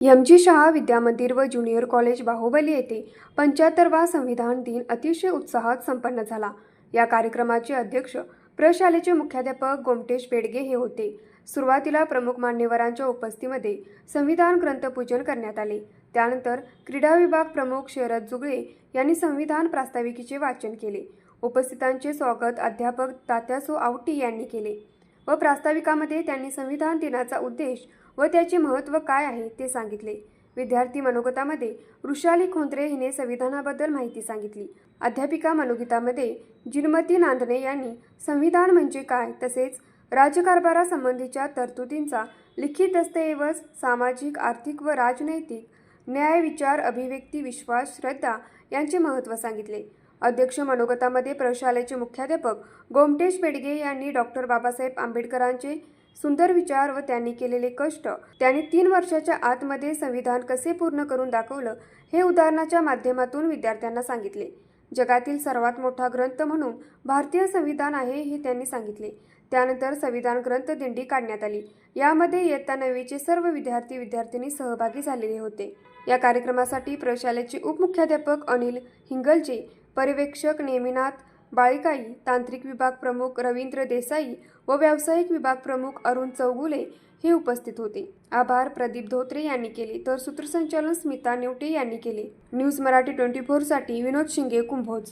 MG. Shah विद्यामंदिर व junior college Baahubali येथे 75वा संविधान दिन अतिशय उत्साहात संपन्न झाला। या कार्यक्रमाचे अध्यक्ष प्रशालेचे मुख्याध्यापक गोमटेश बेडगे हे होते। सुरुवातीला प्रमुख मान्यवरांच्या उपस्थितीमध्ये संविधान ग्रंथपूजन करण्यात आले। त्यानंतर क्रीडा विभाग प्रमुख शरद जुगळे यांनी संविधान प्रास्ताविकेचे वाचन केले। उपस्थितांचे स्वागत अध्यापक तात्यासो आवटी यांनी केले व प्रास्ताविकामध्ये त्यांनी संविधान दिनाचा उद्देश व त्याचे महत्त्व काय आहे ते सांगितले। विद्यार्थी मनोगतामध्ये वृषाली खोंत्रे हिने संविधानाबद्दल माहिती सांगितली। अध्यापिका मनोगतामध्ये जिनमती नांदणे यांनी संविधान म्हणजे काय तसेच राज्यकारभारासंबंधीच्या तरतुदींचा लिखित दस्तऐवज, सामाजिक, आर्थिक व राजनैतिक न्याय, विचार, अभिव्यक्ती, विश्वास, श्रद्धा यांचे महत्त्व सांगितले। अध्यक्ष मनोगतामध्ये प्रशालेचे मुख्याध्यापक गोमटेश बेडगे यांनी डॉक्टर बाबासाहेब आंबेडकरांचे सुंदर विचार व त्यांनी केलेले कष्ट, त्यांनी 3 वर्षाच्या आतमध्ये संविधान कसे पूर्ण करून दाखवलं हे उदाहरणाच्या माध्यमातून विद्यार्थ्यांना सांगितले। जगातील सर्वात मोठा ग्रंथ म्हणून भारतीय संविधान आहे हे त्यांनी सांगितले। त्यानंतर संविधान ग्रंथ दिंडी काढण्यात आली। यामध्ये इयत्ता 9वीचे सर्व विद्यार्थी-विद्यार्थिनी सहभागी झालेले होते। या कार्यक्रमासाठी प्रशालेचे उपमुख्याध्यापक अनिल हिंगलजे, पर्यवेक्षक नेमिनाथ बाळिकाई, तांत्रिक विभाग प्रमुख रवींद्र देसाई व व्यावसायिक विभाग प्रमुख अरुण चौगुले हे उपस्थित होते। आभार प्रदीप धोत्रे यांनी केले तर सूत्रसंचालन स्मिता नेवटे यांनी केले। न्यूज मराठी 24 साठी विनोद शिंगे, कुंभोज।